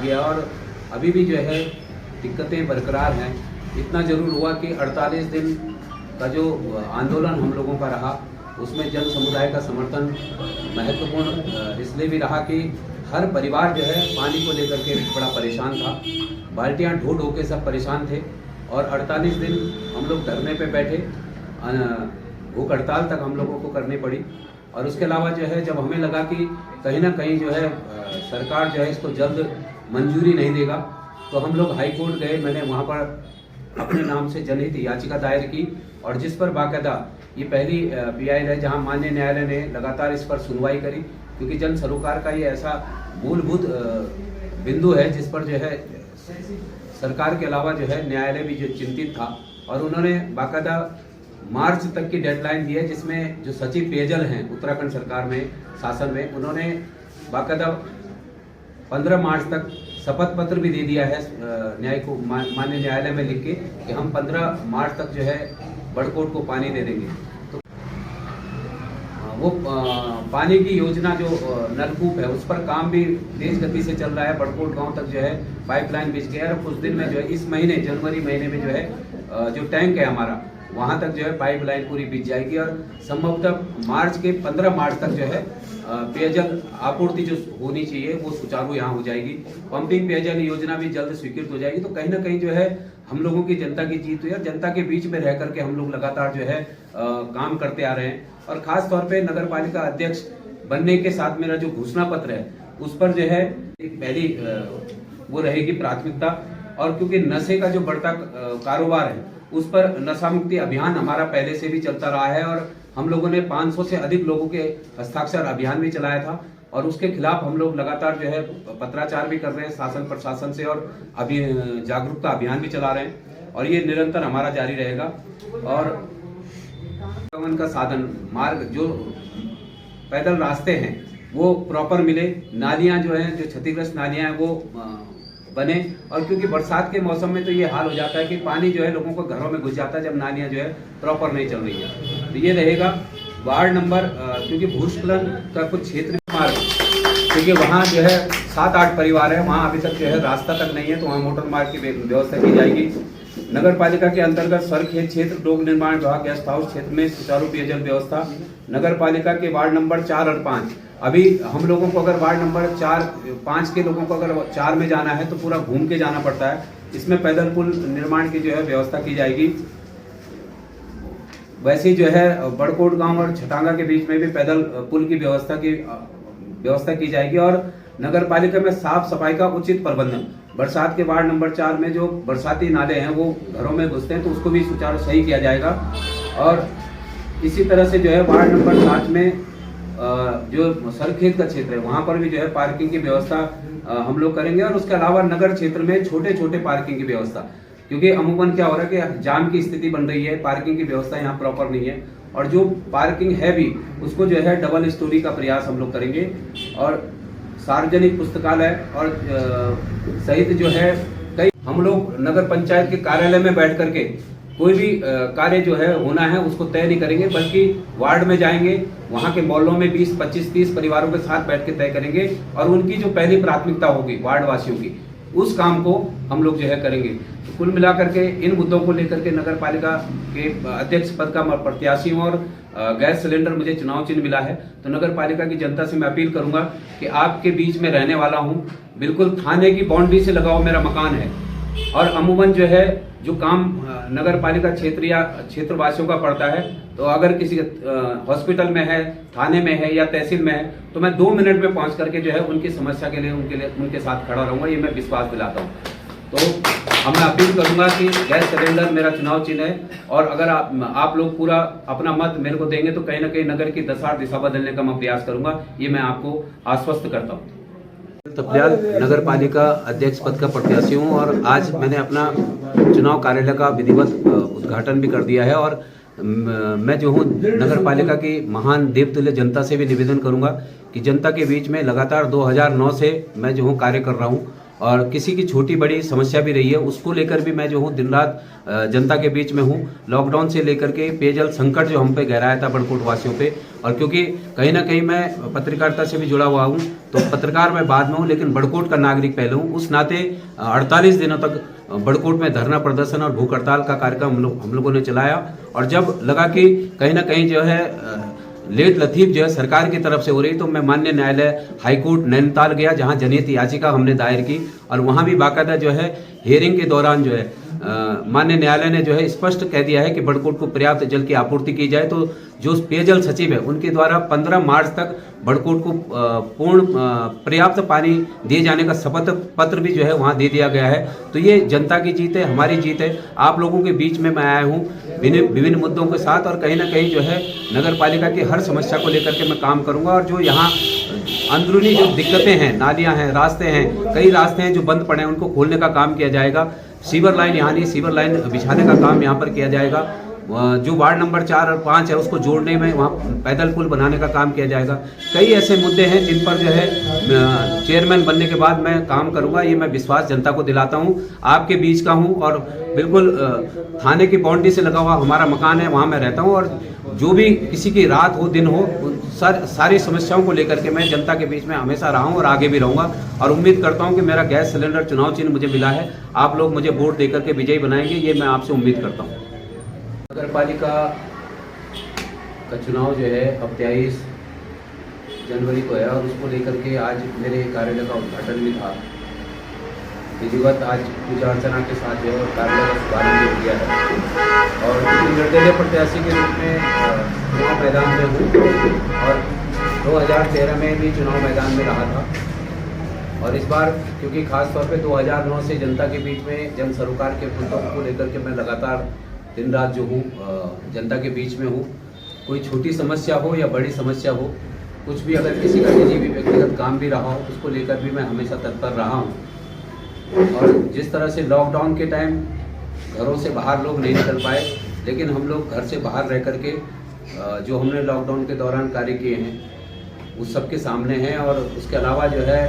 गया और अभी भी जो है दिक्कतें बरकरार हैं। इतना ज़रूर हुआ कि 48 दिन का जो आंदोलन हम लोगों का रहा उसमें जन समुदाय का समर्थन महत्वपूर्ण इसलिए भी रहा कि हर परिवार जो है पानी को लेकर के बड़ा परेशान था। बाल्टियां ढो ढो के सब परेशान थे और 48 दिन हम लोग धरने पे बैठे, भूख हड़ताल तक हम लोगों को करनी पड़ी। और उसके अलावा जो है जब हमें लगा कि कहीं ना कहीं जो है सरकार जो है इसको जल्द मंजूरी नहीं देगा, तो हम लोग हाई कोर्ट गए। मैंने वहाँ पर अपने नाम से जनहित याचिका दायर की और जिस पर बाकायदा ये पहली PI है जहाँ माननीय न्यायालय ने लगातार इस पर सुनवाई करी, क्योंकि जन सरोकार का ये ऐसा मूलभूत बिंदु है जिस पर जो है सरकार के अलावा जो है न्यायालय भी जो चिंतित था। और उन्होंने बाकायदा मार्च तक की डेडलाइन दी है, जिसमें जो सचिव पेयजल हैं उत्तराखंड सरकार में शासन में, उन्होंने बाकायदा 15 मार्च तक शपथ पत्र भी दे दिया है माननीय न्यायालय में लिख के कि हम 15 मार्च तक जो है बड़कोट को पानी दे देंगे। तो वो पानी की योजना जो नलकूप है उस पर काम भी तेज गति से चल रहा है। बड़कोट गांव तक जो है पाइपलाइन बिछ गया है और कुछ दिन में जो है इस महीने जनवरी महीने में जो है जो टैंक है हमारा वहाँ तक जो है पाइपलाइन पूरी बिछ जाएगी और संभवतः मार्च के 15 मार्च तक जो है पेयजल आपूर्ति जो होनी चाहिए वो सुचारू यहाँ हो जाएगी। पंपिंग पेयजल योजना भी जल्द स्वीकृत हो जाएगी। तो कहीं ना कहीं जो है हम लोगों की जनता की जीत हुई और जनता के बीच में रह करके हम लोग लगातार जो है काम करते आ रहे हैं। और खास तौर पे नगर पालिका अध्यक्ष बनने के साथ मेरा जो घोषणा पत्र है उस पर जो है पहली वो रहेगी प्राथमिकता। और क्योंकि नशे का जो बढ़ता कारोबार है उस पर नशा मुक्ति अभियान हमारा पहले से भी चलता रहा है और हम लोगों ने 500 से अधिक लोगों के हस्ताक्षर अभियान भी चलाया था और उसके खिलाफ हम लोग लगातार जो है पत्राचार भी कर रहे हैं शासन प्रशासन से और अभी जागरूकता अभियान भी चला रहे हैं और ये निरंतर हमारा जारी रहेगा। और आवागमन का साधन मार्ग जो पैदल रास्ते हैं वो प्रॉपर मिले, नालियां जो हैं जो क्षतिग्रस्त नालियां हैं वो बने। और क्योंकि बरसात के मौसम में तो ये हाल हो जाता है कि पानी जो है लोगों को घरों में घुस जाता है जब नालियां जो है प्रॉपर नहीं चल रही है। तो ये रहेगा वार्ड नंबर क्योंकि भूस्खलन का कुछ क्षेत्र मार्ग, क्योंकि वहाँ जो है 7-8 परिवार है, वहाँ अभी तक जो है रास्ता तक नहीं है, तो वहाँ मोटर मार्ग की व्यवस्था की जाएगी। नगर पालिका के अंतर्गत सरखेत क्षेत्र लोक निर्माण विभाग गेस्ट हाउस क्षेत्र में सुचारू पेयजल व्यवस्था। नगर पालिका के वार्ड नंबर 4 और 5, अभी हम लोगों को अगर वार्ड नंबर 4-5 के लोगों को अगर 4 में जाना है तो पूरा घूम के जाना पड़ता है। इसमें पैदल पुल निर्माण की जो है व्यवस्था की जाएगी। वैसे ही जो है बड़कोट गांव और छटांगा के बीच में भी पैदल पुल की व्यवस्था की जाएगी। और नगर पालिका में साफ सफाई का उचित प्रबंधन, बरसात के वार्ड नंबर 4 में जो बरसाती नाले हैं वो घरों में घुसते हैं तो उसको भी सुचारू सही किया जाएगा। और इसी तरह से जो है वार्ड नंबर 7 में जो सरखेत का क्षेत्र है वहाँ पर भी जो है पार्किंग की व्यवस्था हम लोग करेंगे। और उसके अलावा नगर क्षेत्र में छोटे छोटे पार्किंग की व्यवस्था, क्योंकि अमूमन क्या हो रहा है कि जाम की स्थिति बन रही है, पार्किंग की व्यवस्था यहाँ प्रॉपर नहीं है और जो पार्किंग है भी उसको जो है डबल स्टोरी का प्रयास हम लोग करेंगे। और सार्वजनिक पुस्तकालय और सहित जो है कई हम लोग नगर पंचायत के कार्यालय में बैठ करके कोई भी कार्य जो है होना है उसको तय नहीं करेंगे, बल्कि वार्ड में जाएंगे, वहाँ के मोहल्लों में 20, 25, 30 परिवारों के साथ बैठ के तय करेंगे और उनकी जो पहली प्राथमिकता होगी वार्ड वासियों की उस काम को हम लोग जो है करेंगे। तो कुल मिलाकर के इन मुद्दों को लेकर के नगर पालिका के अध्यक्ष पद का प्रत्याशी हूँ और गैस सिलेंडर मुझे चुनाव चिन्ह मिला है। तो नगर पालिका की जनता से मैं अपील करूंगा कि आपके बीच में रहने वाला हूँ, बिल्कुल थाने की बाउंड्री से लगाओ मेरा मकान है। और अमूमन जो है जो काम नगर पालिका क्षेत्र या क्षेत्रवासियों का पड़ता है, तो अगर किसी हॉस्पिटल में है, थाने में है या तहसील में है, तो मैं 2 मिनट में पहुंच करके जो है उनकी समस्या के लिए उनके साथ खड़ा रहूंगा, ये मैं विश्वास दिलाता हूं। तो मैं अपील करूंगा कि गैस सिलेंडर मेरा चुनाव चिन्ह है और अगर आप लोग पूरा अपना मत मेरे को देंगे तो कहीं ना कहीं नगर की दशा दिशा बदलने का मैं प्रयास करूंगा, ये मैं आपको आश्वस्त करता हूँ। तपलियाल नगर पालिका अध्यक्ष पद का प्रत्याशी हूँ और आज मैंने अपना चुनाव कार्यालय का विधिवत उद्घाटन भी कर दिया है। और मैं जो हूँ नगर पालिका की महान देवतुल्य जनता से भी निवेदन करूँगा कि जनता के बीच में लगातार 2009 से मैं जो हूँ कार्य कर रहा हूँ और किसी की छोटी बड़ी समस्या भी रही है, उसको लेकर भी मैं जो हूँ दिन रात जनता के बीच में हूँ। लॉकडाउन से लेकर के पेयजल संकट जो हम पे गहराया था बड़कोट वासियों पे, और क्योंकि कहीं ना कहीं मैं पत्रकारिता से भी जुड़ा हुआ हूँ, तो पत्रकार मैं बाद में हूँ लेकिन बड़कोट का नागरिक पहले हूँ। उस नाते 48 दिनों तक बड़कोट में धरना प्रदर्शन और भूख हड़ताल का कार्यक्रम हम लोगों ने चलाया। और जब लगा कि कहीं ना कहीं जो है लेट लतीफ जो है सरकार की तरफ से हो रही, तो मैं माननीय न्यायालय हाईकोर्ट नैनीताल गया, जहां जनहित याचिका हमने दायर की, और वहां भी बाकायदा जो है हियरिंग के दौरान जो है माननीय न्यायालय ने जो है स्पष्ट कह दिया है कि बड़कोट को पर्याप्त जल की आपूर्ति की जाए। तो जो पेयजल सचिव है उनके द्वारा 15 मार्च तक बड़कोट को पूर्ण पर्याप्त पानी दिए जाने का शपथ पत्र भी जो है वहाँ दे दिया गया है। तो ये जनता की जीत है, हमारी जीत है। आप लोगों के बीच में मैं आया हूँ विभिन्न मुद्दों के साथ, और कहीं ना कहीं जो है नगर पालिका की हर समस्या को लेकर के मैं काम करूँगा। और जो यहाँ अंदरूनी जो दिक्कतें हैं, नालियाँ हैं, रास्ते हैं, कई रास्ते हैं जो बंद पड़े हैं, उनको खोलने का काम किया जाएगा। सीवर लाइन यहाँ नहीं, सीवर लाइन बिछाने का काम यहाँ पर किया जाएगा। जो वार्ड नंबर 4 और 5 है उसको जोड़ने में वहाँ पैदल पुल बनाने का काम किया जाएगा। कई ऐसे मुद्दे हैं जिन पर जो है चेयरमैन बनने के बाद मैं काम करूँगा, ये मैं विश्वास जनता को दिलाता हूँ। आपके बीच का हूँ और बिल्कुल थाने की बाउंड्री से लगा हुआ हमारा मकान है, वहाँ मैं रहता हूँ। और जो भी किसी की रात हो दिन हो, सारी समस्याओं को लेकर के मैं जनता के बीच में हमेशा रहा हूँ और आगे भी रहूँगा। और उम्मीद करता हूँ कि मेरा गैस सिलेंडर चुनाव चिन्ह मुझे मिला है, आप लोग मुझे वोट देकर के विजयी बनाएंगे, ये मैं आपसे उम्मीद करता हूँ। नगर पालिका का चुनाव जो है अब 23 जनवरी को है, और उसको लेकर के आज मेरे कार्यालय का उद्घाटन भी था। विधिवत आज पूजा अर्चना के साथ जो है कार्यालय का शुभारंभ हो गया है। और निर्दलीय प्रत्याशी के रूप में चुनाव मैदान में हूँ, और 2013 में भी चुनाव मैदान में रहा था। और इस बार क्योंकि खास तौर पे 2009 से जनता के बीच में जन सरोकार के मुद्दों को लेकर के मैं लगातार दिन रात जो हूँ जनता के बीच में हूँ। कोई छोटी समस्या हो या बड़ी समस्या हो, कुछ भी अगर किसी का निजी भी व्यक्तिगत काम भी रहा हो, उसको लेकर भी मैं हमेशा तत्पर रहा हूँ। और जिस तरह से लॉकडाउन के टाइम घरों से बाहर लोग नहीं निकल पाए, लेकिन हम लोग घर से बाहर रह करके जो हमने लॉकडाउन के दौरान कार्य किए हैं उस सब के सामने हैं। और उसके अलावा जो है